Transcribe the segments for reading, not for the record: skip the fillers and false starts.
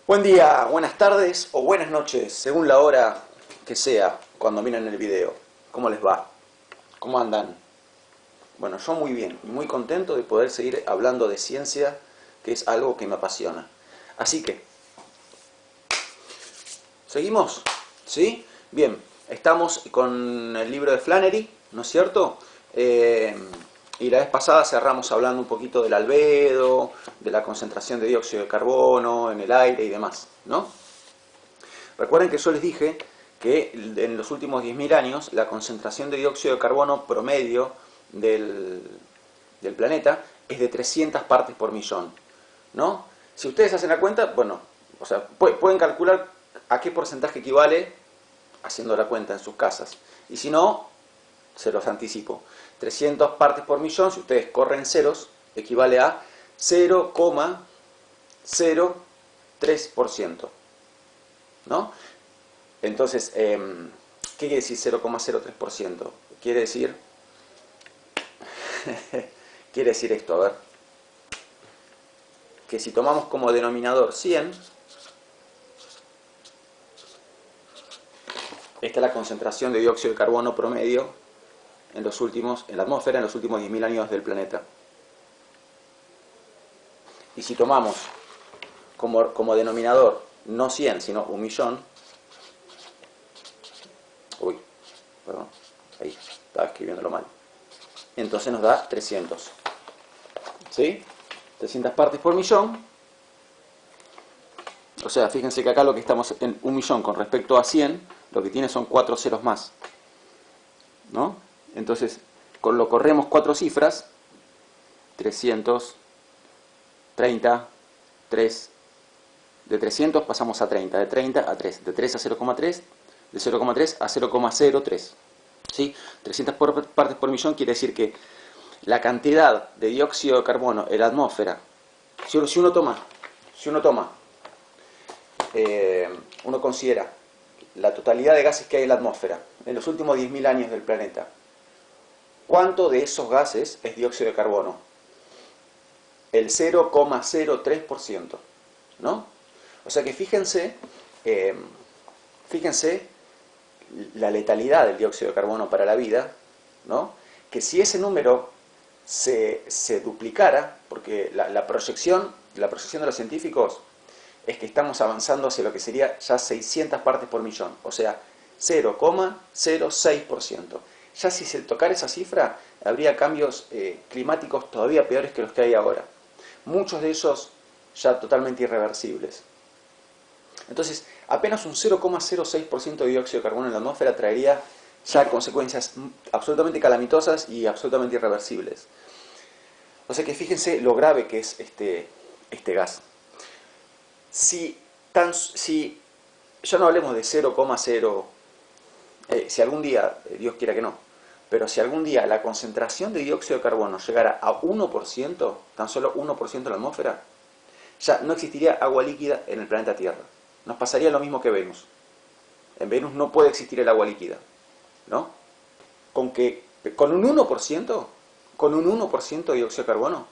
Buen día, buenas tardes o buenas noches, según la hora que sea cuando miren el video. ¿Cómo les va? ¿Cómo andan? Bueno, yo muy bien y muy contento de poder seguir hablando de ciencia, que es algo que me apasiona. Así que, ¿seguimos? ¿Sí? Bien, estamos con el libro de Flannery, ¿no es cierto? Y la vez pasada cerramos hablando un poquito del albedo, de la concentración de dióxido de carbono en el aire y demás, ¿no? Recuerden que yo les dije que en los últimos 10.000 años la concentración de dióxido de carbono promedio del planeta es de 300 partes por millón, ¿no? Si ustedes hacen la cuenta, bueno, o sea, pueden calcular a qué porcentaje equivale haciendo la cuenta en sus casas. Y si no, se los anticipo. 300 partes por millón, si ustedes corren ceros, equivale a 0,03%. ¿No? Entonces, ¿qué quiere decir 0,03%? Quiere decir... quiere decir esto, a ver. Que si tomamos como denominador 100, esta es la concentración de dióxido de carbono promedio en la atmósfera en los últimos 10.000 años del planeta. Y si tomamos como denominador no 100, sino 1.000.000, uy, perdón, ahí, estaba escribiéndolo mal, entonces nos da 300, ¿sí? 300 partes por millón, o sea, fíjense que acá lo que estamos en 1.000.000 con respecto a 100, lo que tiene son 4 ceros más, ¿no? Entonces, lo corremos 4 cifras, 330, 3, de 300 pasamos a 30, de 30 a 3, de 3 a 0,3, de 0,3 a 0,03. ¿Sí? 300 partes por millón quiere decir que la cantidad de dióxido de carbono en la atmósfera, si uno considera la totalidad de gases que hay en la atmósfera en los últimos 10.000 años del planeta, ¿cuánto de esos gases es dióxido de carbono? El 0,03%, ¿no? O sea que fíjense la letalidad del dióxido de carbono para la vida, ¿no? Que si ese número se duplicara, porque la proyección de los científicos es que estamos avanzando hacia lo que sería ya 600 partes por millón, o sea, 0,06%. Ya si se tocara esa cifra, habría cambios climáticos todavía peores que los que hay ahora. Muchos de ellos ya totalmente irreversibles. Entonces, apenas un 0,06% de dióxido de carbono en la atmósfera traería ya consecuencias absolutamente calamitosas y absolutamente irreversibles. O sea que fíjense lo grave que es este gas. Si ya no hablemos de 0,0, si algún día, Dios quiera que no, pero si algún día la concentración de dióxido de carbono llegara a 1%, tan solo 1% en la atmósfera, ya no existiría agua líquida en el planeta Tierra. Nos pasaría lo mismo que Venus. En Venus no puede existir el agua líquida, ¿no? Con un 1% de dióxido de carbono,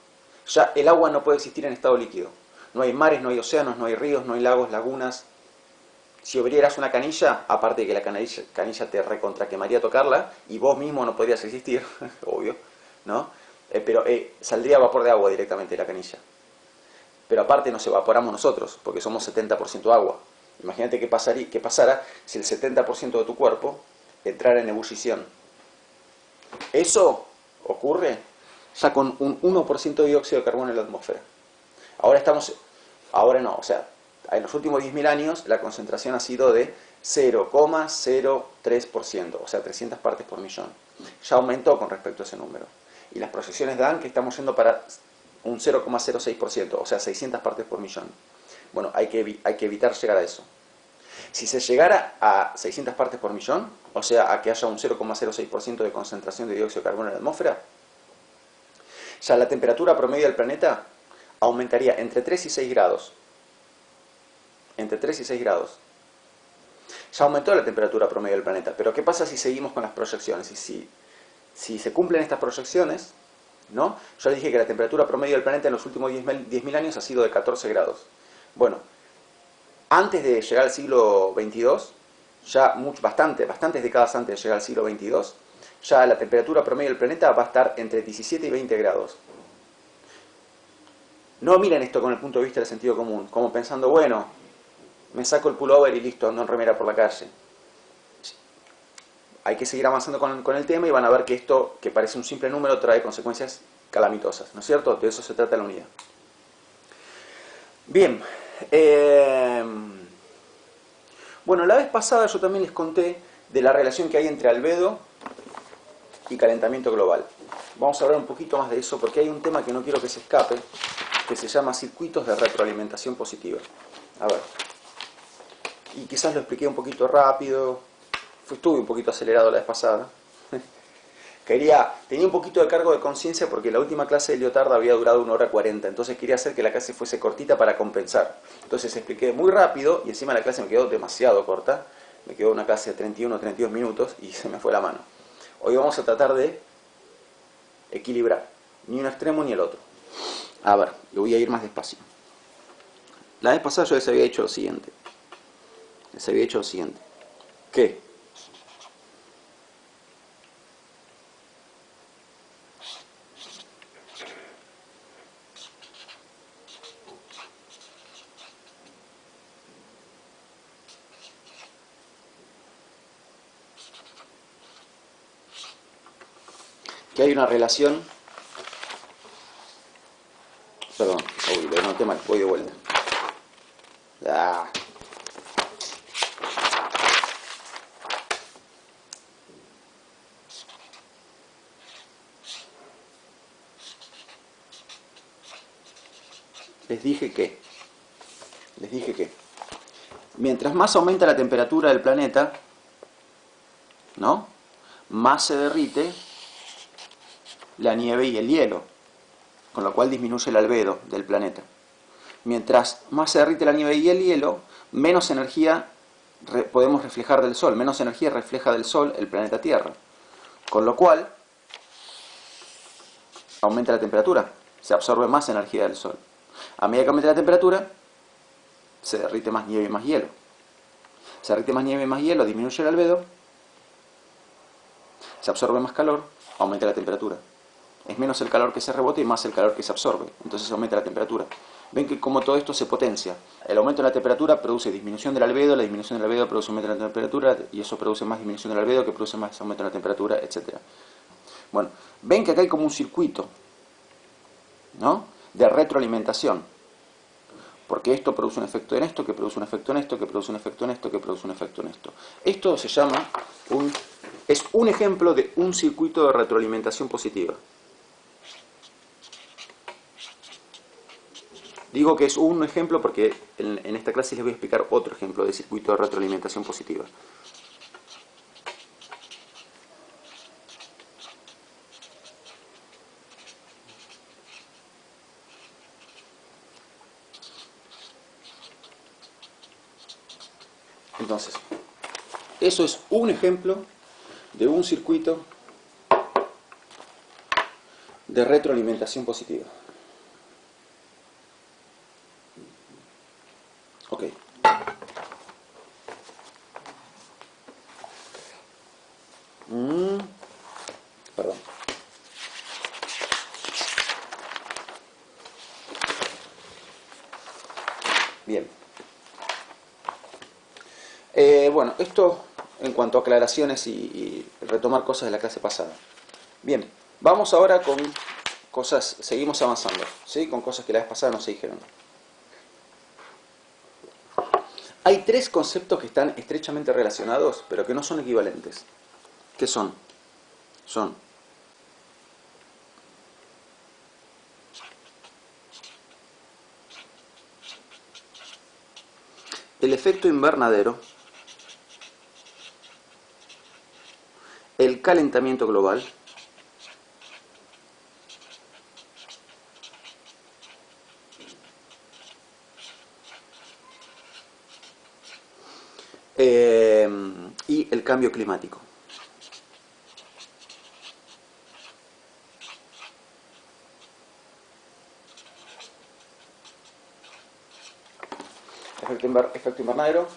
ya el agua no puede existir en estado líquido. No hay mares, no hay océanos, no hay ríos, no hay lagos, lagunas. Si abrieras una canilla, aparte de que la canilla te recontraquemaría tocarla, y vos mismo no podrías existir, obvio, ¿no? Pero saldría vapor de agua directamente de la canilla. Pero aparte nos evaporamos nosotros, porque somos 70% agua. Imagínate qué pasara si el 70% de tu cuerpo entrara en ebullición. Eso ocurre ya con un 1% de dióxido de carbono en la atmósfera. Ahora no, o sea, en los últimos 10.000 años la concentración ha sido de 0,03%, o sea, 300 partes por millón. Ya aumentó con respecto a ese número. Y las proyecciones dan que estamos yendo para un 0,06%, o sea, 600 partes por millón. Bueno, hay que evitar llegar a eso. Si se llegara a 600 partes por millón, o sea, a que haya un 0,06% de concentración de dióxido de carbono en la atmósfera, ya la temperatura promedio del planeta aumentaría entre 3 y 6 grados. Entre 3 y 6 grados. Ya aumentó la temperatura promedio del planeta, pero ¿qué pasa si seguimos con las proyecciones? Y si se cumplen estas proyecciones, ¿no? Yo les dije que la temperatura promedio del planeta en los últimos 10.000 años ha sido de 14 grados. Bueno, Antes de llegar al siglo XXII, ya bastantes décadas antes de llegar al siglo XXII, ya la temperatura promedio del planeta va a estar entre 17 y 20 grados. No miren esto con el punto de vista del sentido común, como pensando, bueno, me saco el pullover y listo, ando en remera por la calle. Hay que seguir avanzando con el tema y van a ver que esto, que parece un simple número, trae consecuencias calamitosas, ¿no es cierto? De eso se trata la unidad. Bien, bueno, la vez pasada yo también les conté de la relación que hay entre albedo y calentamiento global. Vamos a hablar un poquito más de eso porque hay un tema que no quiero que se escape, que se llama circuitos de retroalimentación positiva. A ver, y quizás lo expliqué un poquito rápido, estuve un poquito acelerado la vez pasada. Tenía un poquito de cargo de conciencia porque la última clase de Lyotard había durado 1 hora 40, entonces quería hacer que la clase fuese cortita para compensar. Entonces expliqué muy rápido y encima la clase me quedó demasiado corta, me quedó una clase de 31 o 32 minutos y se me fue la mano. Hoy vamos a tratar de equilibrar, ni un extremo ni el otro. A ver, yo voy a ir más despacio. La vez pasada yo les había hecho lo siguiente. ¿Qué? Que hay una relación. Perdón, lo noté mal, voy de vuelta. Ah. Les dije que mientras más aumenta la temperatura del planeta, ¿no? Más se derrite la nieve y el hielo, con lo cual disminuye el albedo del planeta. Mientras más se derrite la nieve y el hielo, menos energía podemos reflejar del Sol, menos energía refleja del Sol el planeta Tierra. Con lo cual, aumenta la temperatura, se absorbe más energía del Sol. A medida que aumenta la temperatura, se derrite más nieve y más hielo. Se derrite más nieve y más hielo, disminuye el albedo, se absorbe más calor, aumenta la temperatura. Es menos el calor que se rebota y más el calor que se absorbe, entonces aumenta la temperatura. Ven que como todo esto se potencia. El aumento de la temperatura produce disminución del albedo, la disminución del albedo produce aumento de la temperatura, y eso produce más disminución del albedo, que produce más aumento de la temperatura, etc. Bueno, ven que acá hay como un circuito, ¿no?, de retroalimentación. Porque esto produce un efecto en esto, que produce un efecto en esto, que produce un efecto en esto, que produce un efecto en esto. Esto se llama es un ejemplo de un circuito de retroalimentación positiva. Digo que es un ejemplo porque en esta clase les voy a explicar otro ejemplo de circuito de retroalimentación positiva. Entonces, eso es un ejemplo de un circuito de retroalimentación positiva. Ok. Perdón. Bien. Bueno, esto en cuanto a aclaraciones y retomar cosas de la clase pasada. Bien, vamos ahora con cosas, seguimos avanzando, ¿sí?, con cosas que la vez pasada no se dijeron. Hay tres conceptos que están estrechamente relacionados, pero que no son equivalentes. ¿Qué son? Son el efecto invernadero, el calentamiento global y el cambio climático. efecto invernadero,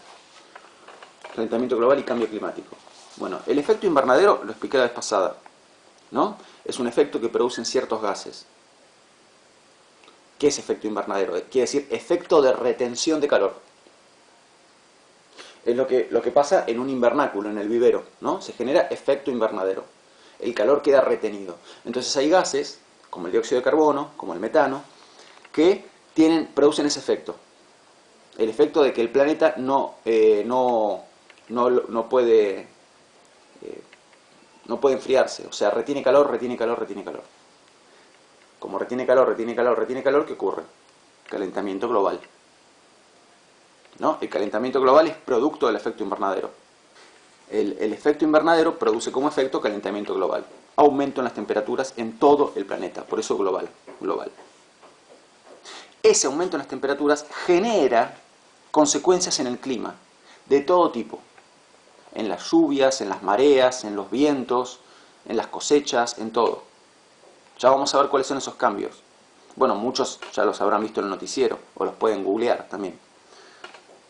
calentamiento global y cambio climático. Bueno, el efecto invernadero lo expliqué la vez pasada, ¿no? Es un efecto que producen ciertos gases. ¿Qué es efecto invernadero? Quiere decir efecto de retención de calor. Es lo que pasa en un invernáculo, en el vivero, ¿no? Se genera efecto invernadero. El calor queda retenido. Entonces hay gases, como el dióxido de carbono, como el metano, que producen ese efecto. El efecto de que el planeta no puede enfriarse. O sea, retiene calor, retiene calor, retiene calor. Como retiene calor, retiene calor, retiene calor, ¿qué ocurre? Calentamiento global. ¿No? El calentamiento global es producto del efecto invernadero. El efecto invernadero produce como efecto calentamiento global. Aumento en las temperaturas en todo el planeta, por eso global. Ese aumento en las temperaturas genera consecuencias en el clima, de todo tipo. En las lluvias, en las mareas, en los vientos, en las cosechas, en todo. Ya vamos a ver cuáles son esos cambios. Bueno, muchos ya los habrán visto en el noticiero, o los pueden googlear también.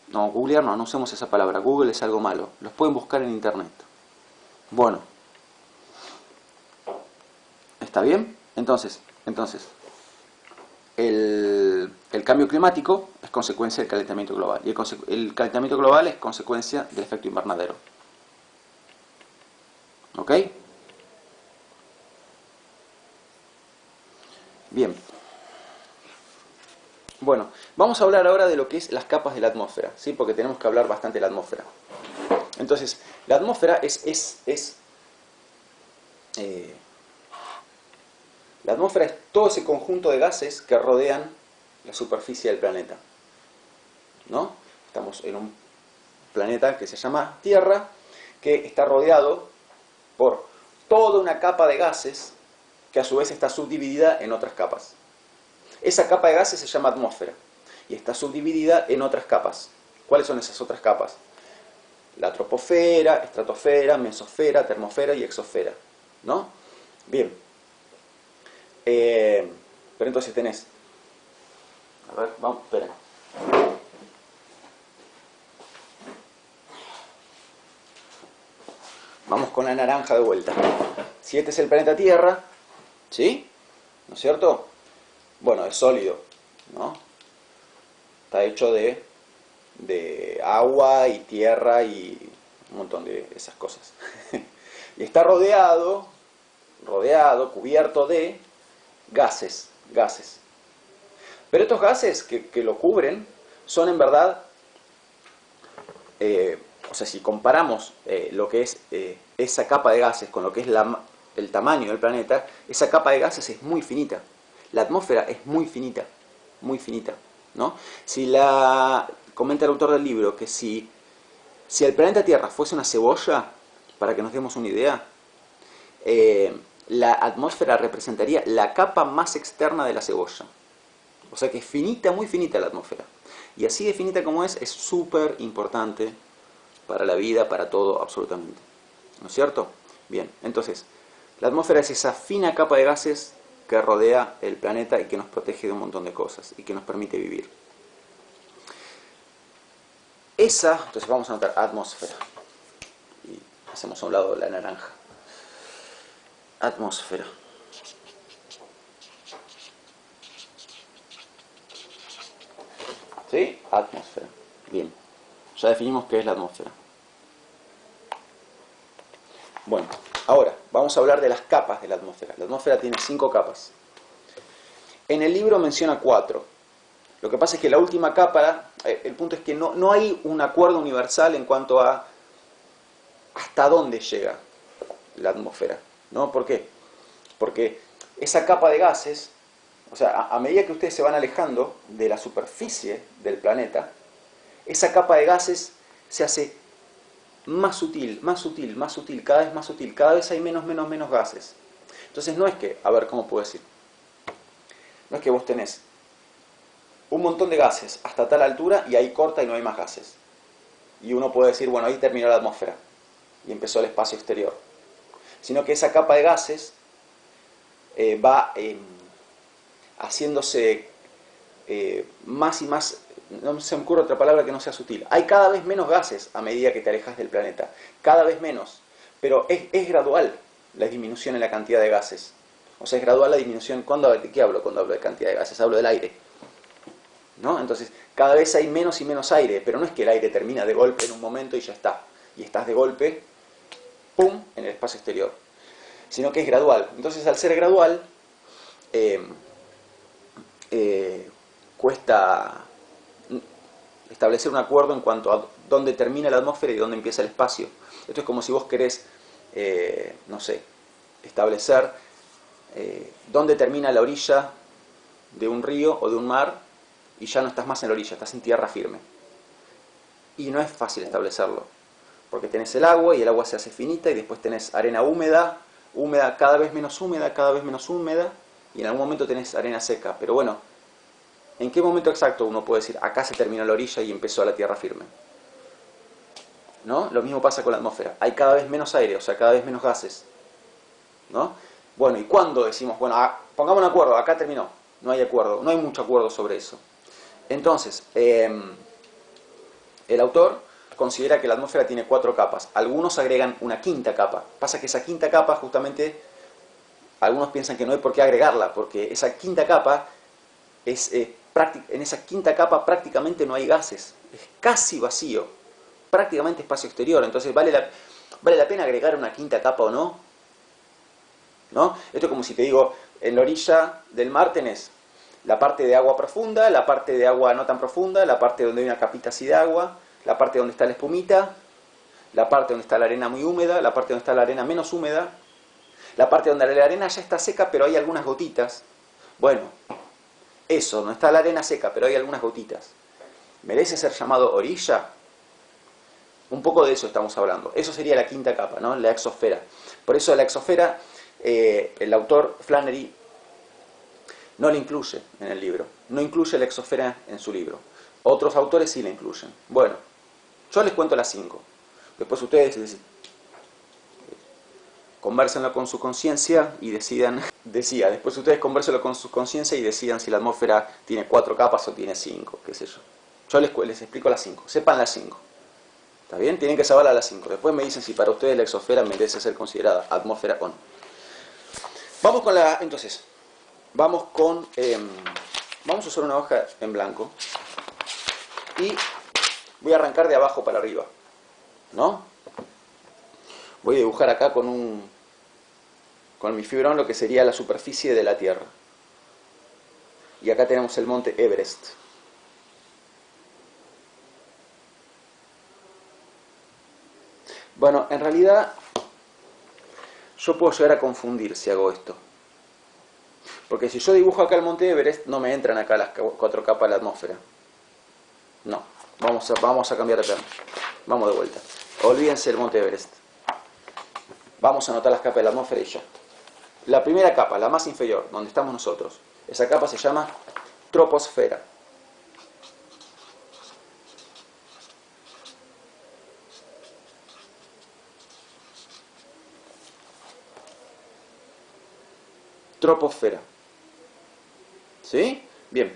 No, googlear no usemos esa palabra. Google es algo malo. Los pueden buscar en internet. Bueno. ¿Está bien? Entonces el cambio climático es consecuencia del calentamiento global. Y el calentamiento global es consecuencia del efecto invernadero. ¿Ok? Bien. Bueno, vamos a hablar ahora de lo que es las capas de la atmósfera, ¿sí? Porque tenemos que hablar bastante de la atmósfera. Entonces, la atmósfera la atmósfera es todo ese conjunto de gases que rodean la superficie del planeta, ¿no? Estamos en un planeta que se llama Tierra, que está rodeado por toda una capa de gases que a su vez está subdividida en otras capas. Esa capa de gases se llama atmósfera y está subdividida en otras capas. ¿Cuáles son esas otras capas? La troposfera, estratosfera, mesosfera, termosfera y exosfera, ¿no? Bien. Pero entonces tenés... A ver, vamos, espera. Vamos con la naranja de vuelta. Si este es el planeta Tierra, ¿sí? ¿No es cierto? Bueno, es sólido, ¿no? Está hecho de agua y tierra y un montón de esas cosas. Y está rodeado, cubierto de gases. Pero estos gases que lo cubren son en verdad, o sea, si comparamos lo que es esa capa de gases con lo que es el tamaño del planeta, esa capa de gases es muy finita. La atmósfera es muy finita, ¿no? Comenta el autor del libro que si el planeta Tierra fuese una cebolla, para que nos demos una idea, la atmósfera representaría la capa más externa de la cebolla. O sea que es finita, muy finita la atmósfera. Y así de finita como es súper importante para la vida, para todo, absolutamente. ¿No es cierto? Bien, entonces, la atmósfera es esa fina capa de gases que rodea el planeta y que nos protege de un montón de cosas y que nos permite vivir. Entonces vamos a anotar atmósfera. Y hacemos a un lado la naranja. Atmósfera. ¿Sí? Atmósfera. Bien. Ya definimos qué es la atmósfera. Bueno, ahora vamos a hablar de las capas de la atmósfera. La atmósfera tiene 5 capas. En el libro menciona 4. Lo que pasa es que la última capa, el punto es que no hay un acuerdo universal en cuanto a hasta dónde llega la atmósfera, ¿no? ¿Por qué? Porque esa capa de gases, o sea, a medida que ustedes se van alejando de la superficie del planeta, esa capa de gases se hace más sutil, cada vez más sutil, cada vez hay menos gases. Entonces no es que, a ver, ¿cómo puedo decir? No es que vos tenés un montón de gases hasta tal altura y ahí corta y no hay más gases. Y uno puede decir, bueno, ahí terminó la atmósfera y empezó el espacio exterior. Sino que esa capa de gases va haciéndose más y más no se me ocurre otra palabra que no sea sutil. Hay cada vez menos gases a medida que te alejas del planeta. Cada vez menos. Pero es gradual la disminución en la cantidad de gases. O sea, es gradual la disminución. ¿De qué hablo cuando hablo de cantidad de gases? Hablo del aire, ¿no? Entonces, cada vez hay menos y menos aire, pero no es que el aire termina de golpe en un momento y ya está. Y estás de golpe, ¡pum!, en el espacio exterior. Sino que es gradual. Entonces, al ser gradual, cuesta establecer un acuerdo en cuanto a dónde termina la atmósfera y dónde empieza el espacio. Esto es como si vos querés, no sé, establecer dónde termina la orilla de un río o de un mar y ya no estás más en la orilla, estás en tierra firme. Y no es fácil establecerlo, porque tenés el agua y el agua se hace finita y después tenés arena húmeda, cada vez menos húmeda, cada vez menos húmeda, y en algún momento tenés arena seca. Pero bueno, ¿en qué momento exacto uno puede decir, acá se terminó la orilla y empezó la tierra firme? ¿No? Lo mismo pasa con la atmósfera. Hay cada vez menos aire, o sea, cada vez menos gases, ¿no? Bueno, ¿y cuándo decimos, bueno, pongamos un acuerdo, acá terminó? No hay acuerdo, no hay mucho acuerdo sobre eso. Entonces, el autor considera que la atmósfera tiene 4 capas. Algunos agregan una quinta capa. Pasa que esa quinta capa, justamente, algunos piensan que no hay por qué agregarla, porque esa quinta capa en esa quinta capa prácticamente no hay gases. Es casi vacío, prácticamente espacio exterior. Entonces, ¿vale la pena agregar una quinta capa o no? ¿No? Esto es como si te digo, en la orilla del mar tenés la parte de agua profunda, la parte de agua no tan profunda, la parte donde hay una capita así de agua, la parte donde está la espumita, la parte donde está la arena muy húmeda, la parte donde está la arena menos húmeda, la parte donde la arena ya está seca pero hay algunas gotitas. Bueno, eso, donde está la arena seca pero hay algunas gotitas, ¿merece ser llamado orilla? Un poco de eso estamos hablando. Eso sería la quinta capa, ¿no? La exosfera. Por eso la exosfera, el autor Flannery no la incluye en el libro. No incluye la exosfera en su libro. Otros autores sí la incluyen. Bueno, yo les cuento las 5. Después ustedes convérsenlo con su conciencia y decidan. Después ustedes convérsenlo con su conciencia y decidan si la atmósfera tiene 4 capas o tiene 5, qué sé yo. Yo les explico las 5. Sepan las 5. ¿Está bien? Tienen que saberla a las 5. Después me dicen si para ustedes la exosfera merece ser considerada atmósfera o no. Vamos con la... Entonces, vamos a usar una hoja en blanco. Y voy a arrancar de abajo para arriba, ¿no? Voy a dibujar acá con mi fibrón lo que sería la superficie de la Tierra. Y acá tenemos el monte Everest. Bueno, en realidad yo puedo llegar a confundir si hago esto. Porque si yo dibujo acá el monte Everest, no me entran acá las 4 capas de la atmósfera. No, vamos a cambiar de plano. Vamos de vuelta. Olvídense del monte Everest. Vamos a anotar las capas de la atmósfera y ya. La primera capa, la más inferior, donde estamos nosotros, esa capa se llama troposfera. Troposfera. ¿Sí? Bien.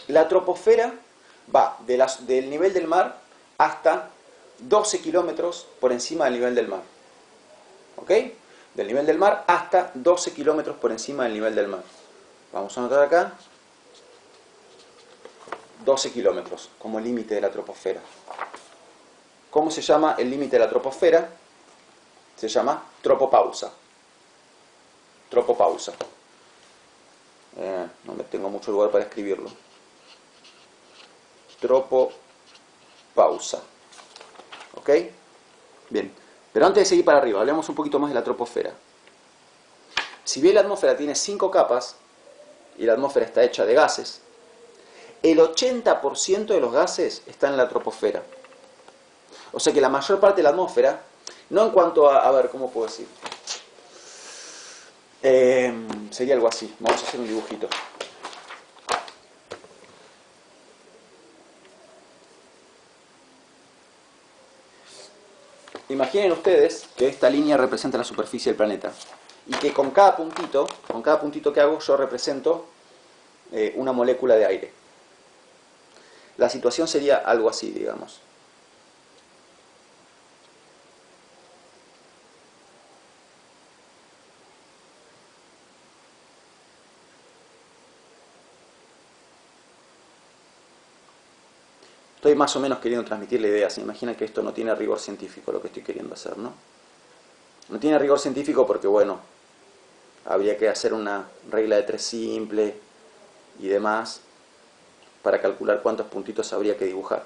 La troposfera va del nivel del mar hasta 12 kilómetros por encima del nivel del mar. ¿Ok? Del nivel del mar hasta 12 kilómetros por encima del nivel del mar. Vamos a anotar acá 12 kilómetros como límite de la troposfera. ¿Cómo se llama el límite de la troposfera? Se llama tropopausa. Tropopausa. No me tengo mucho lugar para escribirlo. Tropopausa. ¿Ok? Bien. Pero antes de seguir para arriba, hablemos un poquito más de la troposfera. Si bien la atmósfera tiene 5 capas, y la atmósfera está hecha de gases, el 80% de los gases está en la troposfera. O sea que la mayor parte de la atmósfera, no en cuanto a ver, ¿cómo puedo decir? Sería algo así. Vamos a hacer un dibujito. Imaginen ustedes que esta línea representa la superficie del planeta y que con cada puntito que hago yo represento una molécula de aire. La situación sería algo así, digamos. Estoy más o menos queriendo transmitir la idea. Se imagina que esto no tiene rigor científico, lo que estoy queriendo hacer, ¿no? No tiene rigor científico porque, bueno, habría que hacer una regla de 3 simple y demás para calcular cuántos puntitos habría que dibujar.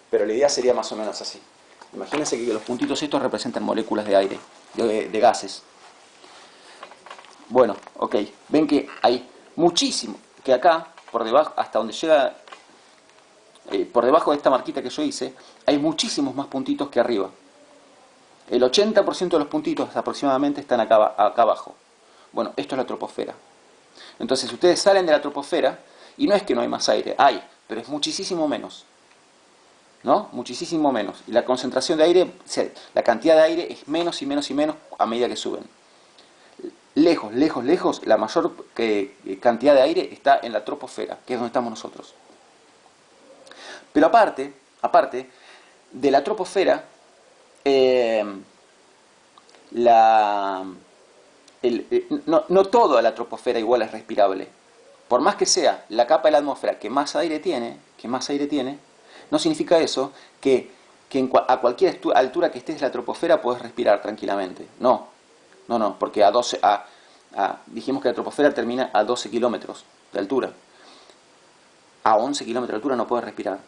Pero la idea sería más o menos así. Imagínense que los puntitos estos representan moléculas de aire, de gases. Bueno, ok. Ven que hay muchísimo, que acá, por debajo, hasta donde llega, por debajo de esta marquita que yo hice, hay muchísimos más puntitos que arriba. El 80% de los puntitos aproximadamente están acá abajo. Bueno, esto es la troposfera. Entonces ustedes salen de la troposfera y no es que no hay más aire, hay, pero es muchísimo menos. ¿No? Muchísimo menos. Y la concentración de aire, la cantidad de aire es menos y menos y menos a medida que suben. Lejos, lejos, lejos, la mayor cantidad de aire está en la troposfera, que es donde estamos nosotros. Pero aparte de la troposfera, no toda la troposfera igual es respirable. Por más que sea la capa de la atmósfera que más aire tiene, no significa eso que a cualquier altura que estés de la troposfera podés respirar tranquilamente. No, porque dijimos que la troposfera termina a 12 kilómetros de altura. A 11 kilómetros de altura no puedes respirar.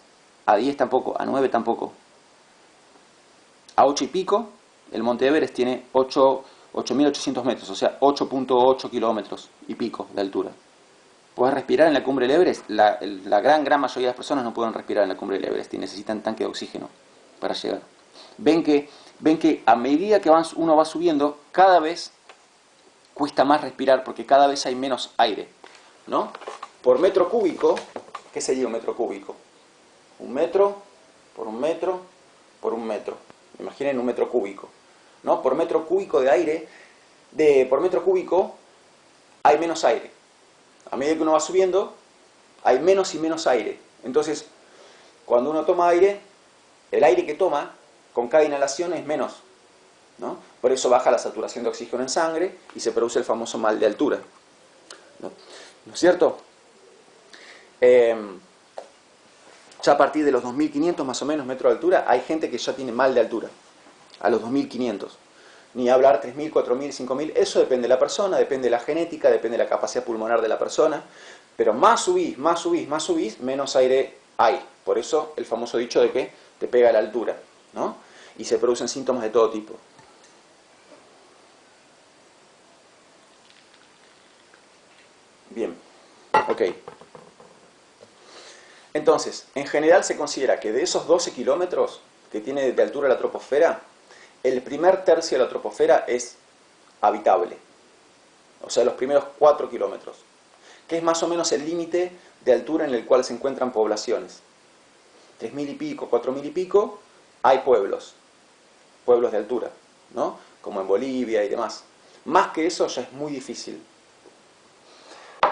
A 10 tampoco, a 9 tampoco. A 8 y pico, el Monte Everest tiene 8.800 metros, o sea, 8.8 kilómetros y pico de altura. ¿Puedes respirar en la cumbre del Everest? La gran mayoría de las personas no pueden respirar en la cumbre del Everest y necesitan tanque de oxígeno para llegar. Ven que a medida que uno va subiendo, cada vez cuesta más respirar porque cada vez hay menos aire, ¿no? Por metro cúbico, ¿qué sería un metro cúbico? Un metro por un metro por un metro. Imaginen un metro cúbico, ¿no? Por metro cúbico de aire, por metro cúbico hay menos aire. A medida que uno va subiendo, hay menos y menos aire. Entonces, cuando uno toma aire, el aire que toma con cada inhalación es menos, ¿no? Por eso baja la saturación de oxígeno en sangre y se produce el famoso mal de altura, ¿no es cierto? Ya a partir de los 2.500 más o menos metros de altura, hay gente que ya tiene mal de altura, a los 2.500. Ni hablar 3.000, 4.000, 5.000, eso depende de la persona, depende de la genética, depende de la capacidad pulmonar de la persona, pero más subís, menos aire hay. Por eso el famoso dicho de que te pega la altura, ¿no? Y se producen síntomas de todo tipo. Bien, ok. Entonces, en general se considera que de esos 12 kilómetros que tiene de altura la troposfera, el primer tercio de la troposfera es habitable. O sea, los primeros 4 kilómetros. Que es más o menos el límite de altura en el cual se encuentran poblaciones. 3.000 y pico, 4.000 y pico, hay pueblos de altura, ¿no? Como en Bolivia y demás. Más que eso ya es muy difícil.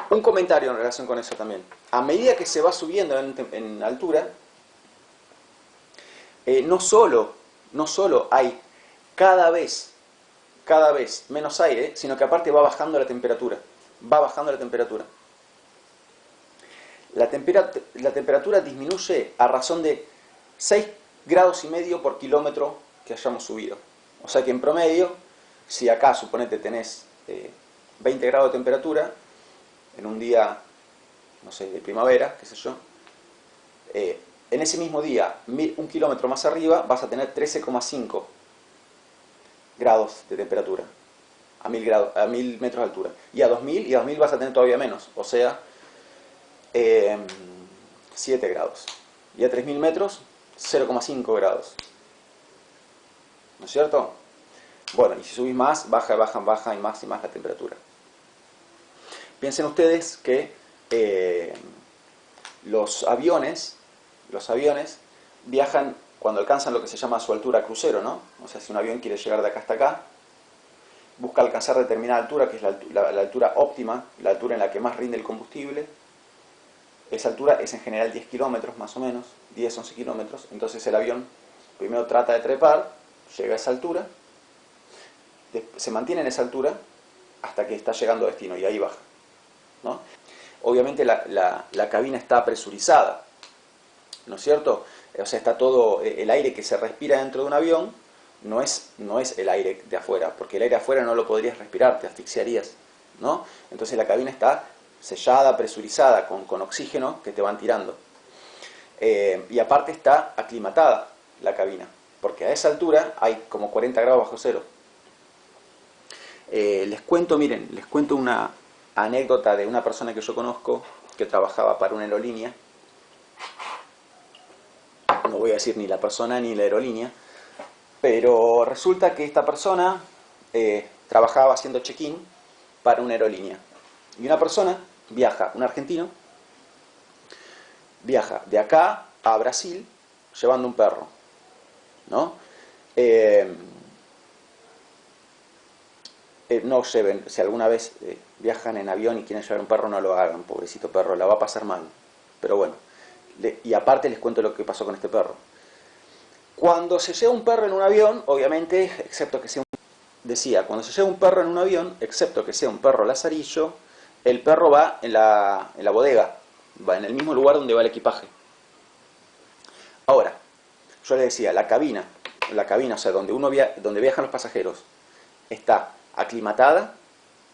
Un comentario en relación con eso también. A medida que se va subiendo en altura, no solo hay cada vez menos aire, sino que aparte va bajando la temperatura. La temperatura disminuye a razón de 6 grados y medio por kilómetro que hayamos subido. O sea que en promedio, si acá suponete tenés 20 grados de temperatura, en un día, no sé, de primavera, qué sé yo, en ese mismo día, 1 kilómetro más arriba, vas a tener 13,5 grados de temperatura a 1.000 metros de altura. Y a 2.000 vas a tener todavía menos, o sea, 7 grados. Y a 3.000 metros, 0,5 grados. ¿No es cierto? Bueno, y si subís más, baja y más la temperatura. Piensen ustedes que los aviones viajan cuando alcanzan lo que se llama su altura crucero, ¿no? O sea, si un avión quiere llegar de acá hasta acá, busca alcanzar determinada altura, que es la altura óptima, la altura en la que más rinde el combustible. Esa altura es en general 10 kilómetros más o menos, 10-11 kilómetros. Entonces el avión primero trata de trepar, llega a esa altura, se mantiene en esa altura hasta que está llegando a destino y ahí baja, ¿no? Obviamente la cabina está presurizada, ¿no es cierto? O sea, está todo, el aire que se respira dentro de un avión no es el aire de afuera, porque el aire afuera no lo podrías respirar, te asfixiarías, ¿no? Entonces la cabina está sellada, presurizada, con oxígeno que te van tirando. Y aparte está aclimatada la cabina, porque a esa altura hay como 40 grados bajo cero. Les cuento una anécdota de una persona que yo conozco que trabajaba para una aerolínea. No voy a decir ni la persona ni la aerolínea, pero resulta que esta persona trabajaba haciendo check-in para una aerolínea. Y una persona viaja, un argentino, viaja de acá a Brasil llevando un perro, ¿no? No lleven, si alguna vez viajan en avión y quieren llevar un perro, no lo hagan, pobrecito perro, la va a pasar mal. Pero bueno, y aparte les cuento lo que pasó con este perro. Cuando se lleva un perro en un avión, obviamente, excepto que sea cuando se lleva un perro en un avión, excepto que sea un perro lazarillo, el perro va en la bodega, va en el mismo lugar donde va el equipaje. Ahora, yo les decía, la cabina, o sea, donde viajan los pasajeros, está aclimatada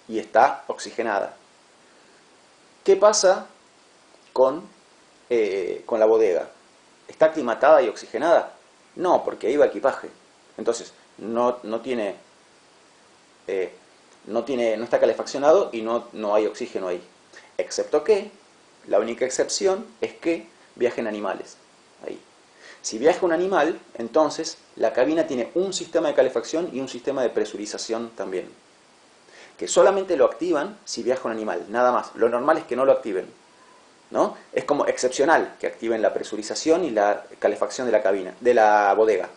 y está oxigenada. ¿Qué pasa con la bodega? ¿Está aclimatada y oxigenada? No, porque ahí va equipaje. Entonces, no está calefaccionado y no hay oxígeno ahí. Excepto que, la única excepción es que viajen animales ahí. Si viaja un animal, entonces la cabina tiene un sistema de calefacción y un sistema de presurización también, que solamente lo activan si viaja un animal, nada más. Lo normal es que no lo activen, ¿no? Es como excepcional que activen la presurización y la calefacción de la cabina, de la bodega.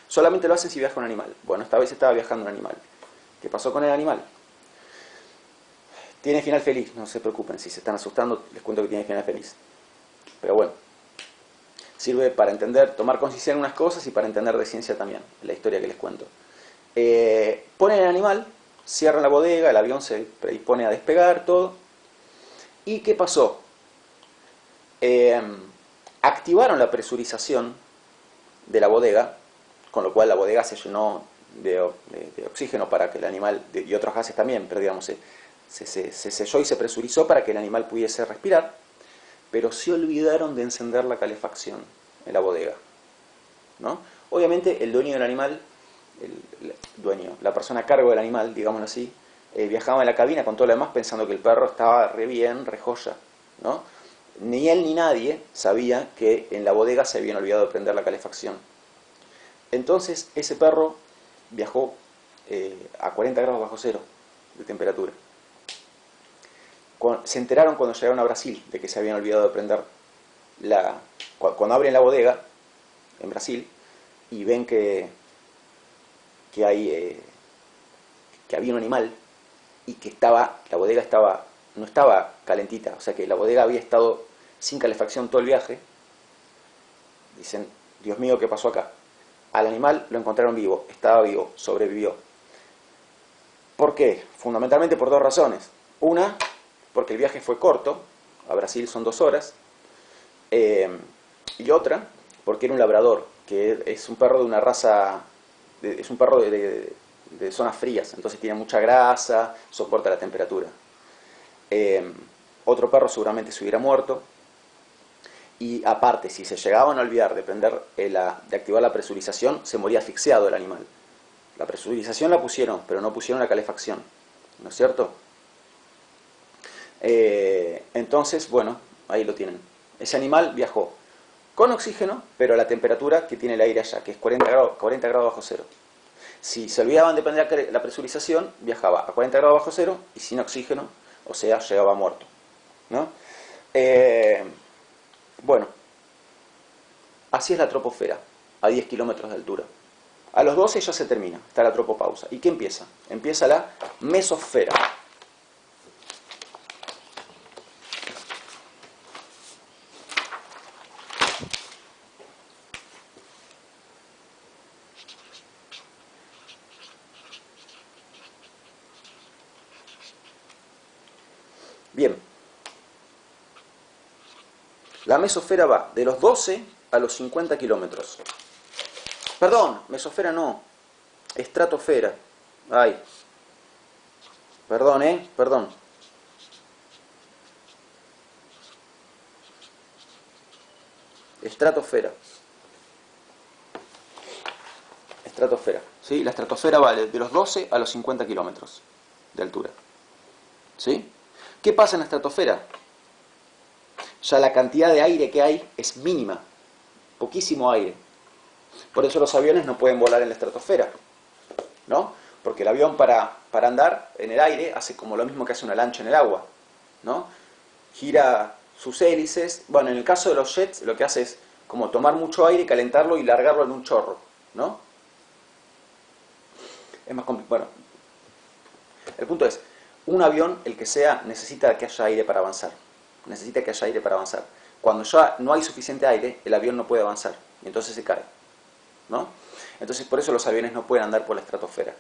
Solamente lo hacen si viaja un animal. Bueno, esta vez estaba viajando un animal. ¿Qué pasó con el animal? Tiene final feliz, no se preocupen, si se están asustando, les cuento que tiene final feliz. Pero bueno, sirve para entender, tomar conciencia en unas cosas y para entender de ciencia también, la historia que les cuento. Ponen el animal, cierran la bodega, el avión se predispone a despegar, todo. ¿Y qué pasó? Activaron la presurización de la bodega, con lo cual la bodega se llenó de oxígeno para que el animal, y otros gases también, pero digamos, se selló y se presurizó para que el animal pudiese respirar, pero se olvidaron de encender la calefacción en la bodega, ¿no? Obviamente el dueño del animal, la persona a cargo del animal, digámoslo así, viajaba en la cabina con todo lo demás pensando que el perro estaba re bien, re joya, ¿no? Ni él ni nadie sabía que en la bodega se habían olvidado de prender la calefacción. Entonces ese perro viajó a 40 grados bajo cero de temperatura. Se enteraron cuando llegaron a Brasil de que se habían olvidado de prender cuando abren la bodega en Brasil y ven que había un animal y que la bodega no estaba calentita, o sea que la bodega había estado sin calefacción todo el viaje. Dicen, Dios mío, ¿qué pasó acá? Al animal lo encontraron vivo, estaba vivo, sobrevivió. ¿Por qué? Fundamentalmente por dos razones. Una, porque el viaje fue corto, a Brasil son 2 horas, y otra, porque era un labrador, que es un perro de una raza, es un perro de zonas frías, entonces tiene mucha grasa, soporta la temperatura. Otro perro seguramente se hubiera muerto, y aparte, si se llegaban a olvidar de activar la presurización, se moría asfixiado el animal. La presurización la pusieron, pero no pusieron la calefacción, ¿no es cierto? Entonces, bueno, ahí lo tienen. Ese animal viajó con oxígeno, pero a la temperatura que tiene el aire allá, que es 40 grados bajo cero. Si se olvidaban de prender la presurización, viajaba a 40 grados bajo cero y sin oxígeno, o sea, llegaba muerto, ¿no? Bueno, así es la troposfera, a 10 kilómetros de altura. A los 12 ya se termina, está la tropopausa. ¿Y qué empieza? Empieza la mesosfera. Bien. La mesosfera va de los 12 a los 50 kilómetros. Perdón, mesosfera no. Estratosfera. Ay. Perdón, perdón. Estratosfera. Estratosfera. ¿Sí? La estratosfera vale de los 12 a los 50 kilómetros de altura. ¿Sí? ¿Qué pasa en la estratosfera? Ya la cantidad de aire que hay es mínima. Poquísimo aire. Por eso los aviones no pueden volar en la estratosfera, ¿no? Porque el avión para andar en el aire hace como lo mismo que hace una lancha en el agua, ¿no? Gira sus hélices. Bueno, en el caso de los jets lo que hace es como tomar mucho aire, calentarlo y largarlo en un chorro, ¿no? Es más complicado. Bueno, el punto es, un avión, el que sea, necesita que haya aire para avanzar. Necesita que haya aire para avanzar. Cuando ya no hay suficiente aire, el avión no puede avanzar y entonces se cae, ¿no? Entonces por eso los aviones no pueden andar por la estratosfera.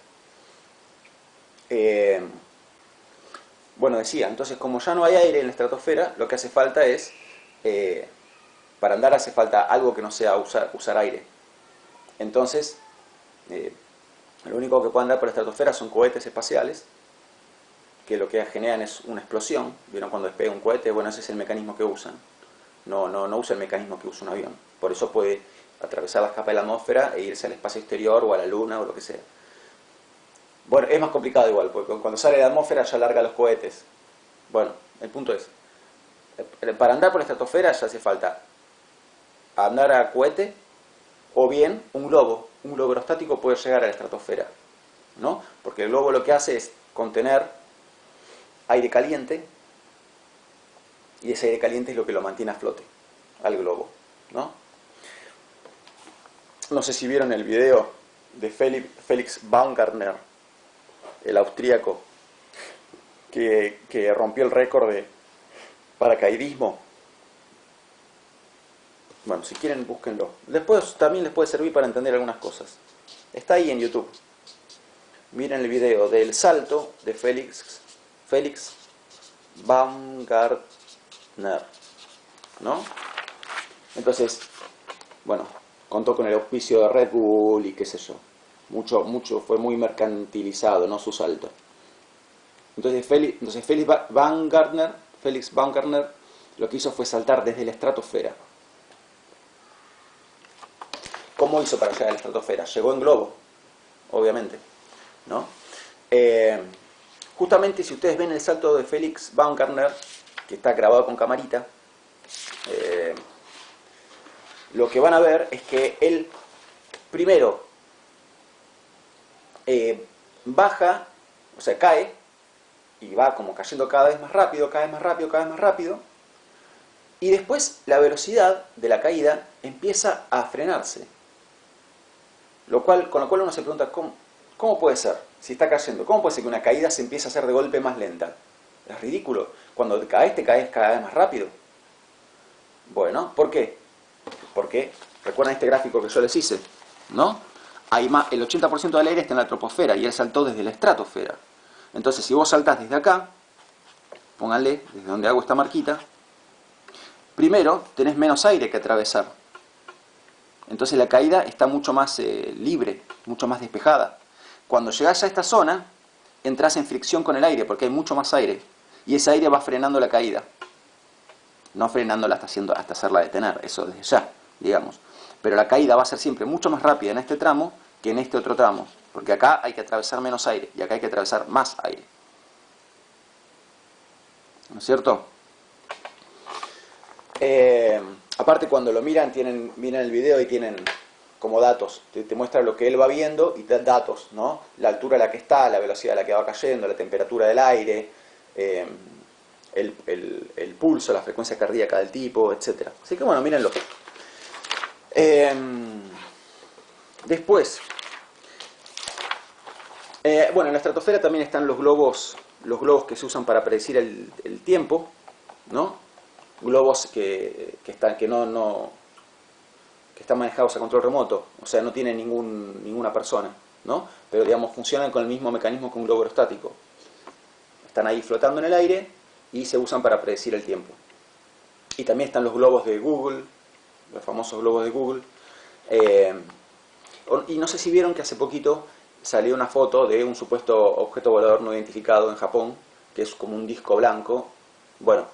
Bueno, decía, entonces como ya no hay aire en la estratosfera, lo que hace falta es, para andar hace falta algo que no sea usar aire. Entonces, lo único que puede andar por la estratosfera son cohetes espaciales, que lo que generan es una explosión. ¿Vieron cuando despega un cohete? Bueno, ese es el mecanismo que usan. No usa el mecanismo que usa un avión. Por eso puede atravesar las capas de la atmósfera e irse al espacio exterior o a la luna o lo que sea. Bueno, es más complicado igual, porque cuando sale de la atmósfera ya larga los cohetes. Bueno, el punto es, para andar por la estratosfera ya hace falta andar a cohete o bien un globo. Un globo aerostático puede llegar a la estratosfera, ¿no? Porque el globo lo que hace es contener aire caliente y ese aire caliente es lo que lo mantiene a flote al globo, ¿no? No sé si vieron el video de Felix Baumgartner, el austríaco, que rompió el récord de paracaidismo. Bueno, si quieren, búsquenlo. Después también les puede servir para entender algunas cosas. Está ahí en YouTube. Miren el video del salto de Felix Baumgartner, ¿no? Entonces, bueno, contó con el auspicio de Red Bull y qué sé yo. Mucho fue muy mercantilizado, ¿no? Su salto. Entonces Felix Baumgartner lo que hizo fue saltar desde la estratosfera. ¿Cómo hizo para llegar a la estratosfera? Llegó en globo, obviamente, ¿no? Justamente si ustedes ven el salto de Felix Baumgartner, que está grabado con camarita, lo que van a ver es que él primero baja, o sea, cae, y va como cayendo cada vez más rápido, cada vez más rápido, cada vez más rápido, y después la velocidad de la caída empieza a frenarse. Con lo cual uno se pregunta, ¿cómo puede ser? Si está cayendo, ¿cómo puede ser que una caída se empiece a hacer de golpe más lenta? Es ridículo. Cuando te caes cada vez más rápido. Bueno, ¿por qué? Porque, recuerden este gráfico que yo les hice, ¿no? El 80% del aire está en la troposfera y él saltó desde la estratosfera. Entonces, si vos saltás desde acá, pónganle, desde donde hago esta marquita, primero tenés menos aire que atravesar. Entonces la caída está mucho más libre, mucho más despejada. Cuando llegás a esta zona, entras en fricción con el aire, porque hay mucho más aire. Y ese aire va frenando la caída. No frenándola hasta hacerla detener, eso desde ya, digamos. Pero la caída va a ser siempre mucho más rápida en este tramo que en este otro tramo. Porque acá hay que atravesar menos aire y acá hay que atravesar más aire. ¿No es cierto? Aparte cuando lo miran el video y tienen como datos, te muestra lo que él va viendo y datos, ¿no? La altura a la que está, la velocidad a la que va cayendo, la temperatura del aire, el pulso, la frecuencia cardíaca del tipo, etc. Así que bueno, mírenlo. Después, Bueno, en la estratosfera también están los globos que se usan para predecir el tiempo, ¿no? Globos que están manejados a control remoto, o sea, no tienen ninguna persona, ¿no? Pero digamos funcionan con el mismo mecanismo que un globo aerostático. Están ahí flotando en el aire y se usan para predecir el tiempo. Y también están los globos de Google, los famosos globos de Google. Y no sé si vieron que hace poquito salió una foto de un supuesto objeto volador no identificado en Japón, que es como un disco blanco. Bueno,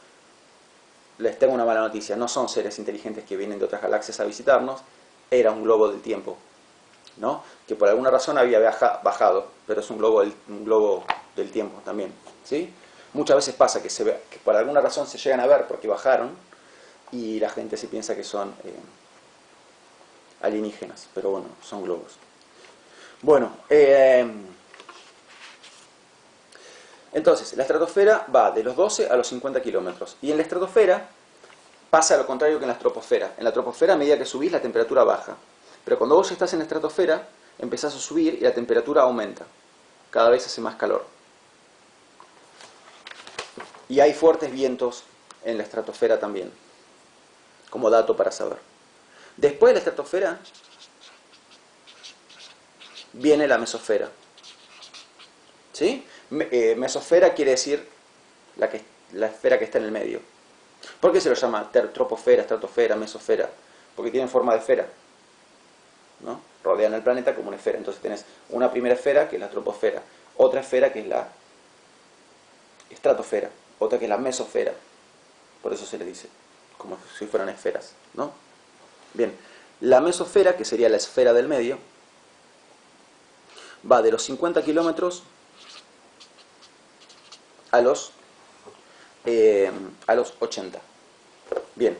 les tengo una mala noticia, no son seres inteligentes que vienen de otras galaxias a visitarnos, era un globo del tiempo, ¿no? Que por alguna razón había bajado, pero es un globo del tiempo también, ¿sí? Muchas veces pasa que por alguna razón se llegan a ver porque bajaron y la gente se piensa que son alienígenas, pero bueno, son globos. Bueno, entonces, la estratosfera va de los 12 a los 50 kilómetros. Y en la estratosfera pasa lo contrario que en la troposfera. En la troposfera, a medida que subís, la temperatura baja. Pero cuando vos estás en la estratosfera, empezás a subir y la temperatura aumenta. Cada vez hace más calor. Y hay fuertes vientos en la estratosfera también, como dato para saber. Después de la estratosfera viene la mesosfera. ¿Sí? Mesosfera quiere decir la esfera que está en el medio. ¿Por qué se lo llama troposfera, estratosfera, mesosfera? Porque tienen forma de esfera, ¿no? Rodean el planeta como una esfera. Entonces tenés una primera esfera que es la troposfera, otra esfera que es la estratosfera, otra que es la mesosfera. Por eso se le dice como si fueran esferas, ¿no? Bien, la mesosfera, que sería la esfera del medio, va de los 50 kilómetros a los 80. Bien,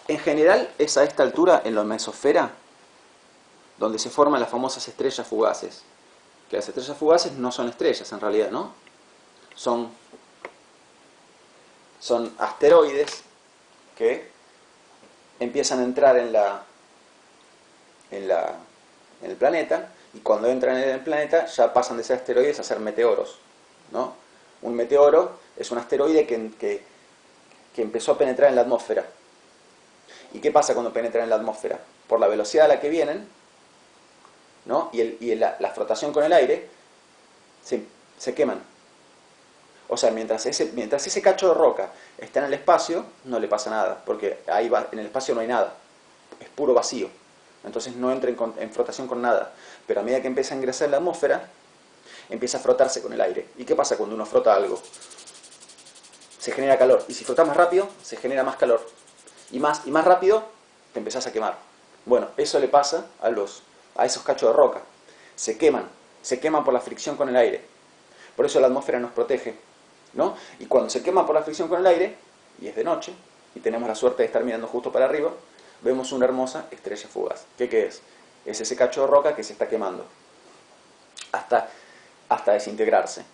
en general es a esta altura, en la mesosfera, donde se forman las famosas estrellas fugaces. Que las estrellas fugaces no son estrellas en realidad, ¿no? Son asteroides que empiezan a entrar en el planeta, y cuando entran en el planeta ya pasan de ser asteroides a ser meteoros, ¿no? Un meteoro es un asteroide que empezó a penetrar en la atmósfera. ¿Y qué pasa cuando penetran en la atmósfera? Por la velocidad a la que vienen, ¿no? y la frotación con el aire, se queman. O sea, mientras ese cacho de roca está en el espacio, no le pasa nada, porque ahí en el espacio no hay nada, es puro vacío. Entonces no entra en frotación con nada. Pero a medida que empieza a ingresar en la atmósfera, empieza a frotarse con el aire. ¿Y qué pasa cuando uno frota algo? Se genera calor. Y si frotas más rápido, se genera más calor. Y más rápido, te empezás a quemar. Bueno, eso le pasa a esos cachos de roca. Se queman por la fricción con el aire. Por eso la atmósfera nos protege, ¿no? Y cuando se quema por la fricción con el aire, y es de noche, y tenemos la suerte de estar mirando justo para arriba, vemos una hermosa estrella fugaz. ¿Qué es? Es ese cacho de roca que se está quemando hasta desintegrarse.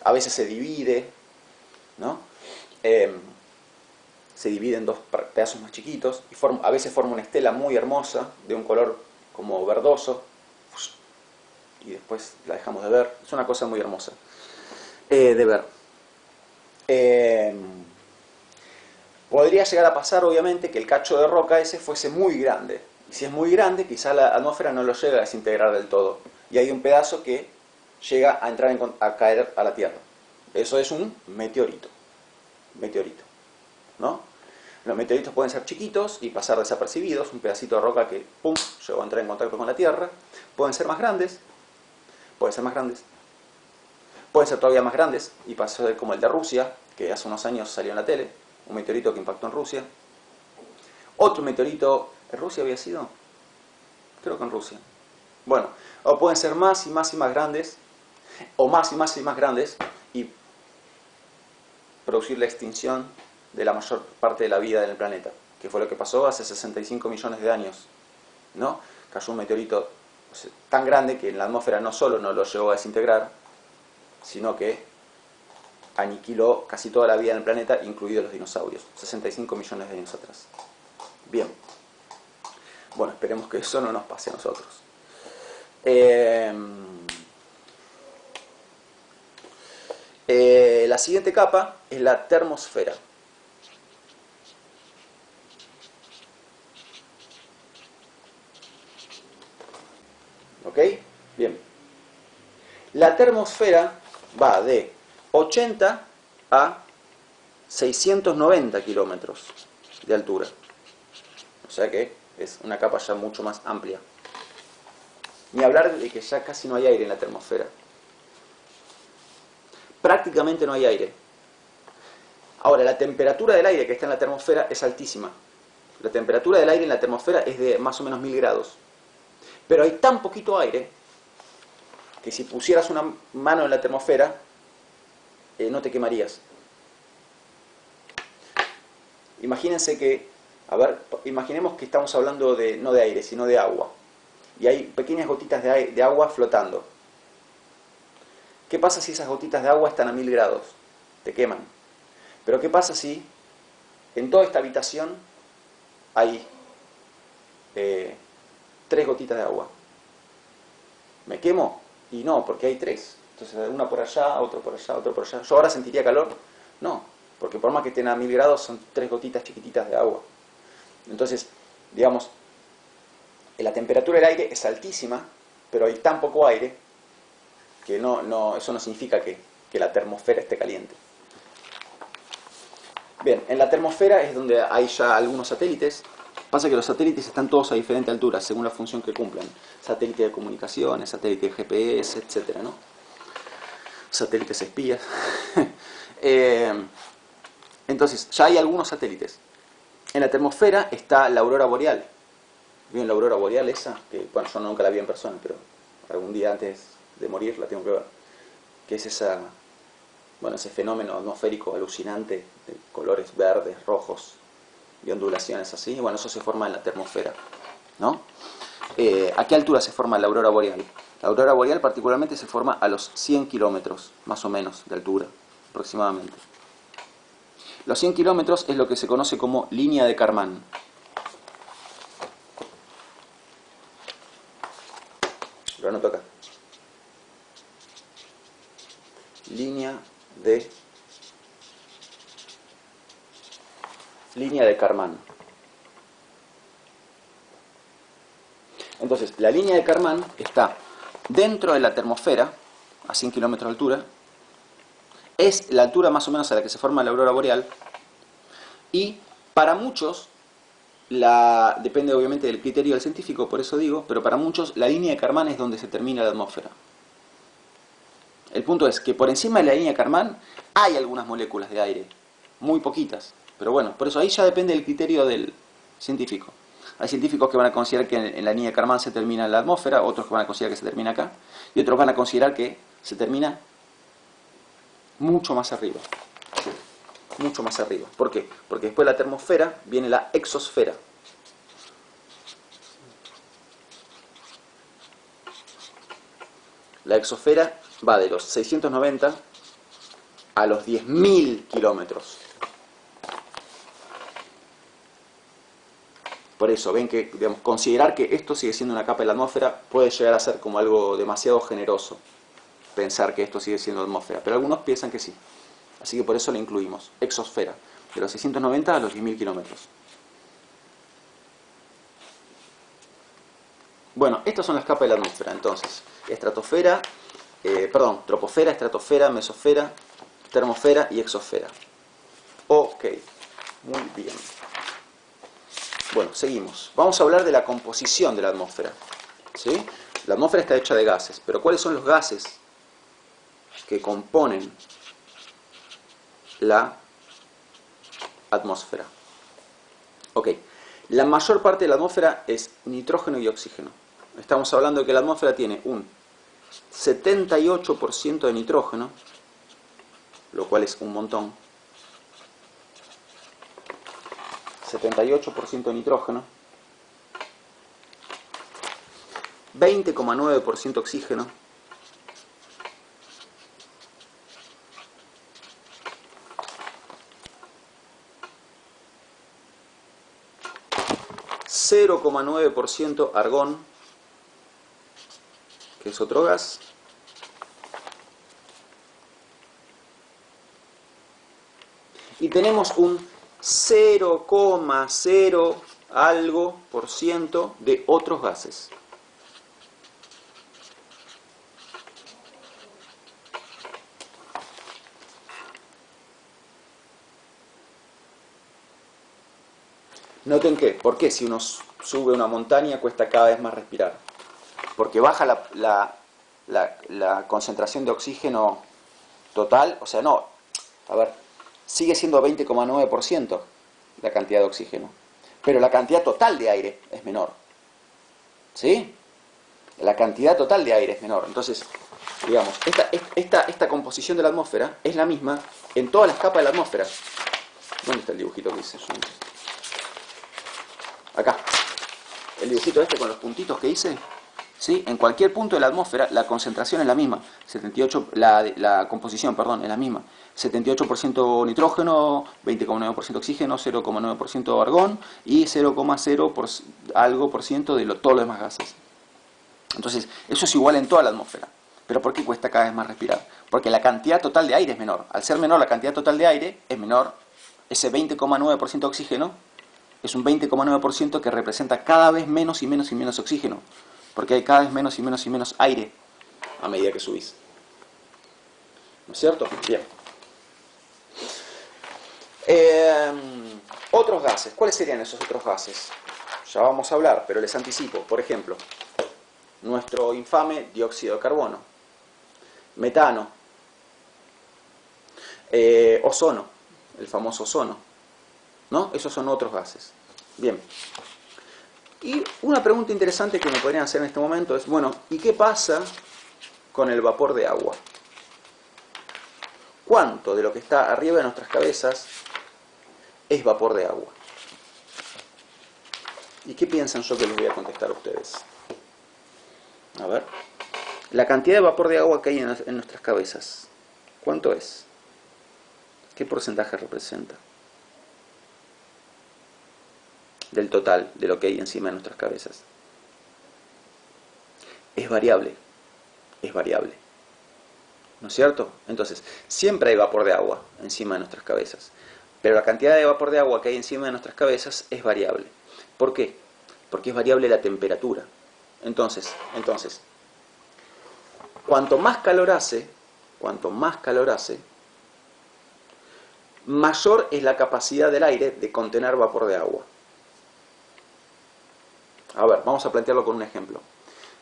A veces se divide, ¿no? Se divide en dos pedazos más chiquitos y a veces forma una estela muy hermosa de un color como verdoso, y después la dejamos de ver. Es una cosa muy hermosa de ver. Podría llegar a pasar, obviamente, que el cacho de roca ese fuese muy grande. Y si es muy grande, quizá la atmósfera no lo llega a desintegrar del todo. Y hay un pedazo que llega a caer a la Tierra. Eso es un meteorito. ¿No? Los meteoritos pueden ser chiquitos y pasar desapercibidos, un pedacito de roca que, ¡pum!, llegó a entrar en contacto con la Tierra. Pueden ser más grandes. Pueden ser todavía más grandes y pasar como el de Rusia, que hace unos años salió en la tele. Un meteorito que impactó en Rusia. Otro meteorito, ¿en Rusia había sido? Creo que en Rusia. Bueno, o pueden ser más y más grandes, o más y más grandes, y producir la extinción de la mayor parte de la vida en el planeta, que fue lo que pasó hace 65 millones de años, ¿no? Cayó un meteorito tan grande que en la atmósfera no solo no lo llegó a desintegrar, sino que aniquiló casi toda la vida en el planeta, incluidos los dinosaurios, 65 millones de años atrás. Bien. Bueno, esperemos que eso no nos pase a nosotros. La siguiente capa es la termosfera. ¿Ok? Bien. La termosfera va de 80 a 690 kilómetros de altura. O sea que es una capa ya mucho más amplia. Ni hablar de que ya casi no hay aire en la termosfera. Prácticamente no hay aire. Ahora, la temperatura del aire que está en la termosfera es altísima. La temperatura del aire en la termosfera es de más o menos 1000 grados. Pero hay tan poquito aire que si pusieras una mano en la termosfera, no te quemarías. Imagínense que, imaginemos que estamos hablando no de aire, sino de agua. Y hay pequeñas gotitas de agua flotando. ¿Qué pasa si esas gotitas de agua están a 1000 grados? Te queman. Pero ¿qué pasa si en toda esta habitación hay 3 gotitas de agua? ¿Me quemo? Y no, porque hay 3. Entonces una por allá, otro por allá, otro por allá. ¿Yo ahora sentiría calor? No, porque por más que estén a 1000 grados son 3 gotitas chiquititas de agua. Entonces, digamos, la temperatura del aire es altísima, pero hay tan poco aire que eso no significa que la termosfera esté caliente. Bien, en la termosfera es donde hay ya algunos satélites. Pasa que los satélites están todos a diferente altura, según la función que cumplan. Satélite de comunicaciones, satélite de GPS, etc., ¿no? Satélites espías. Entonces, ya hay algunos satélites. En la termosfera está la aurora boreal. ¿Vieron la aurora boreal esa? Que, bueno, yo nunca la vi en persona, pero algún día antes de morir la tengo que ver. Que es ese fenómeno atmosférico alucinante de colores verdes, rojos y ondulaciones así. Bueno, eso se forma en la termosfera, ¿no? ¿A qué altura se forma la aurora boreal? La aurora boreal particularmente se forma a los 100 kilómetros, más o menos, de altura, aproximadamente. Los 100 kilómetros es lo que se conoce como línea de Kármán. Lo anoto acá. Línea de Kármán. Entonces, la línea de Kármán está dentro de la termosfera, a 100 kilómetros de altura. Es la altura más o menos a la que se forma la aurora boreal. Y para muchos, depende obviamente del criterio del científico, por eso digo, pero para muchos la línea de Kármán es donde se termina la atmósfera. El punto es que por encima de la línea de Kármán hay algunas moléculas de aire, muy poquitas. Pero bueno, por eso ahí ya depende del criterio del científico. Hay científicos que van a considerar que en la línea de Kármán se termina la atmósfera, otros que van a considerar que se termina acá, y otros van a considerar que se termina mucho más arriba. Mucho más arriba. ¿Por qué? Porque después de la termosfera viene la exosfera. La exosfera va de los 690 a los 10.000 kilómetros. Por eso, ven que, digamos, considerar que esto sigue siendo una capa de la atmósfera puede llegar a ser como algo demasiado generoso, pensar que esto sigue siendo atmósfera, pero algunos piensan que sí. Así que por eso la incluimos, exosfera, de los 690 a los 10.000 kilómetros. Bueno, estas son las capas de la atmósfera, entonces, troposfera, estratosfera, mesosfera, termosfera y exosfera. Ok, muy bien. Bueno, seguimos. Vamos a hablar de la composición de la atmósfera. ¿Sí? La atmósfera está hecha de gases, pero ¿cuáles son los gases que componen la atmósfera? Ok, la mayor parte de la atmósfera es nitrógeno y oxígeno. Estamos hablando de que la atmósfera tiene un 78% de nitrógeno, lo cual es un montón. 78% de nitrógeno, 20,9% oxígeno, 0,9% argón, que es otro gas, tenemos un 0,0 algo por ciento de otros gases. Noten que, ¿por qué si uno sube una montaña cuesta cada vez más respirar? Porque baja la concentración de oxígeno total, o sea, no, a ver, sigue siendo 20,9% la cantidad de oxígeno, pero la cantidad total de aire es menor. ¿Sí? La cantidad total de aire es menor. Entonces, digamos, esta composición de la atmósfera es la misma en todas las capas de la atmósfera. ¿Dónde está el dibujito que hice? Acá. El dibujito este con los puntitos que hice. ¿Sí? En cualquier punto de la atmósfera la concentración es la misma. 78, la composición, perdón, es la misma. 78% nitrógeno, 20,9% oxígeno, 0,9% argón y 0,0 algo por ciento de todos los demás gases. Entonces, eso es igual en toda la atmósfera. ¿Pero por qué cuesta cada vez más respirar? Porque la cantidad total de aire es menor. Al ser menor la cantidad total de aire, es menor ese 20,9% de oxígeno. Es un 20,9% que representa cada vez menos y menos y menos oxígeno. Porque hay cada vez menos y menos y menos aire a medida que subís. ¿No es cierto? Bien. Otros gases. ¿Cuáles serían esos otros gases? Ya vamos a hablar, pero les anticipo. Por ejemplo, nuestro infame dióxido de carbono, metano, ozono, el famoso ozono, ¿no? Esos son otros gases. Bien. Y una pregunta interesante que me podrían hacer en este momento es, bueno, ¿y qué pasa con el vapor de agua? ¿Cuánto de lo que está arriba de nuestras cabezas es vapor de agua? ¿Y qué piensan yo que les voy a contestar a ustedes? A ver, la cantidad de vapor de agua que hay en nuestras cabezas, ¿cuánto es? ¿Qué porcentaje representa del total de lo que hay encima de nuestras cabezas? Es variable, ¿no es cierto? Entonces, siempre hay vapor de agua encima de nuestras cabezas, pero la cantidad de vapor de agua que hay encima de nuestras cabezas es variable. ¿Por qué? Porque es variable la temperatura. Entonces, cuanto más calor hace, mayor es la capacidad del aire de contener vapor de agua. A ver, vamos a plantearlo con un ejemplo.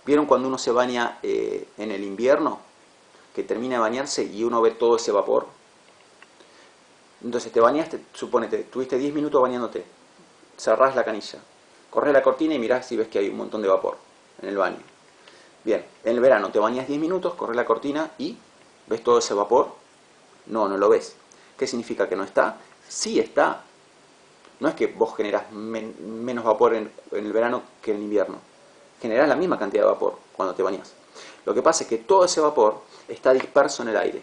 ¿Vieron cuando uno se baña en el invierno? Que termina de bañarse y uno ve todo ese vapor. Entonces te bañaste, suponete, tuviste 10 minutos bañándote. Cerrás la canilla, corres la cortina y mirás si ves que hay un montón de vapor en el baño. Bien, en el verano te bañas 10 minutos, corres la cortina y ¿ves todo ese vapor? No, no lo ves. ¿Qué significa que no está? Sí está. No es que vos generás menos vapor en el verano que en el invierno. Generás la misma cantidad de vapor cuando te bañas. Lo que pasa es que todo ese vapor está disperso en el aire.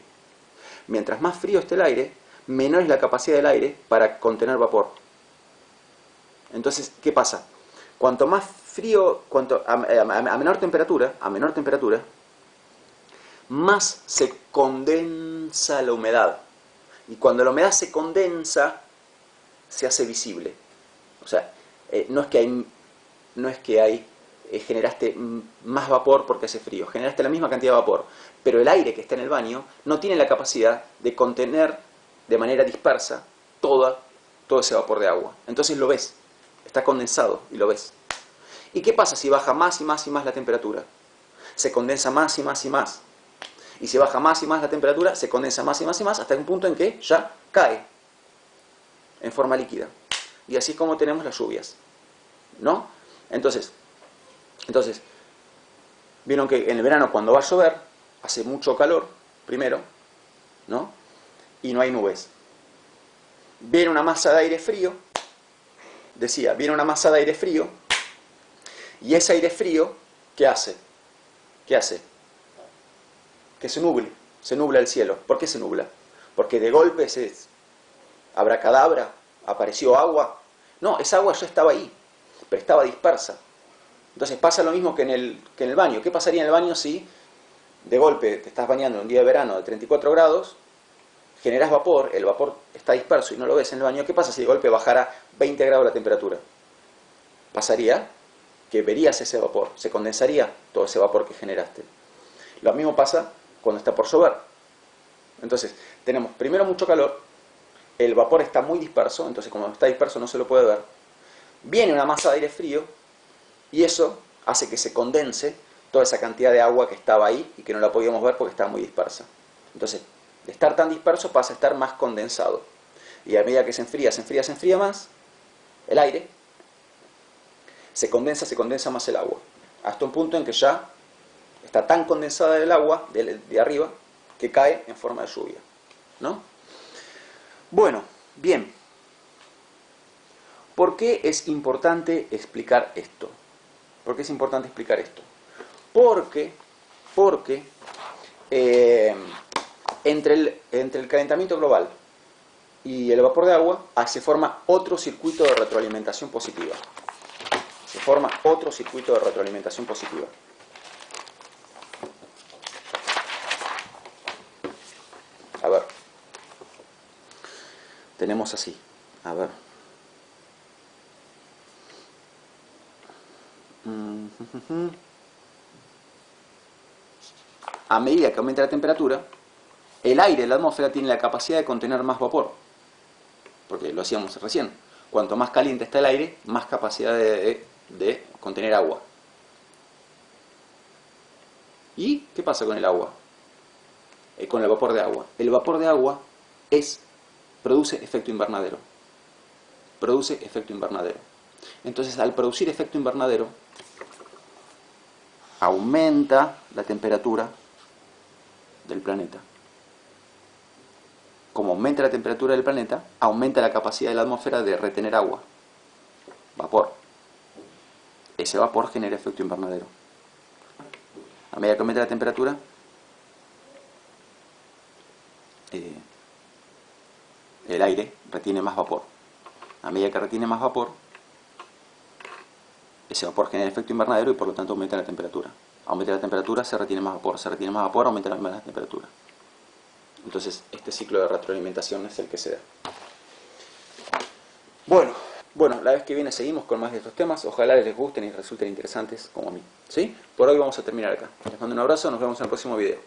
Mientras más frío esté el aire, menor es la capacidad del aire para contener vapor. Entonces, ¿qué pasa? Cuanto más frío, a menor temperatura, más se condensa la humedad. Y cuando la humedad se condensa, se hace visible. O sea, no es que generaste más vapor porque hace frío, generaste la misma cantidad de vapor, pero el aire que está en el baño no tiene la capacidad de contener de manera dispersa todo ese vapor de agua. Entonces lo ves, está condensado y lo ves. ¿Y qué pasa si baja más y más y más la temperatura? Se condensa más y más y más. Y si baja más y más la temperatura, se condensa más y más y más hasta un punto en que ya cae en forma líquida. Y así es como tenemos las lluvias, ¿no? Entonces, vieron que en el verano cuando va a llover, hace mucho calor, primero, ¿no? Y no hay nubes. Viene una masa de aire frío, viene una masa de aire frío, y ese aire frío, ¿qué hace? Que se nubla el cielo. ¿Por qué se nubla? Porque de golpe abracadabra, apareció agua. No, esa agua ya estaba ahí, pero estaba dispersa. Entonces pasa lo mismo que en el baño. ¿Qué pasaría en el baño si de golpe te estás bañando en un día de verano de 34 grados generás vapor, el vapor está disperso y no lo ves en el baño, ¿qué pasa si de golpe bajara 20 grados la temperatura? Pasaría que verías ese vapor, se condensaría todo ese vapor que generaste. Lo mismo pasa cuando está por llover. Entonces, tenemos primero mucho calor, el vapor está muy disperso, entonces como está disperso no se lo puede ver. Viene una masa de aire frío y eso hace que se condense toda esa cantidad de agua que estaba ahí y que no la podíamos ver porque estaba muy dispersa. Entonces, de estar tan disperso pasa a estar más condensado. Y a medida que se enfría más el aire, se condensa más el agua. Hasta un punto en que ya está tan condensada el agua de arriba que cae en forma de lluvia, ¿no? Bueno, bien. ¿Por qué es importante explicar esto? ¿Por qué es importante explicar esto? Porque entre el calentamiento global y el vapor de agua se forma otro circuito de retroalimentación positiva. Se forma otro circuito de retroalimentación positiva. A ver. Tenemos así. A ver. A medida que aumenta la temperatura, el aire de la atmósfera tiene la capacidad de contener más vapor. Porque lo hacíamos recién. Cuanto más caliente está el aire, más capacidad de contener agua. ¿Y qué pasa con el agua? Con el vapor de agua. El vapor de agua produce efecto invernadero. Produce efecto invernadero. Entonces, al producir efecto invernadero, aumenta la temperatura del planeta. Como aumenta la temperatura del planeta, aumenta la capacidad de la atmósfera de retener agua, vapor. Ese vapor genera efecto invernadero. A medida que aumenta la temperatura, el aire retiene más vapor. A medida que retiene más vapor, ese vapor genera efecto invernadero y por lo tanto aumenta la temperatura. Aumenta la temperatura, se retiene más vapor. Se retiene más vapor, aumenta la temperatura. Entonces, este ciclo de retroalimentación es el que se da. Bueno, la vez que viene seguimos con más de estos temas. Ojalá les gusten y resulten interesantes como a mí. ¿Sí? Por hoy vamos a terminar acá. Les mando un abrazo, nos vemos en el próximo video.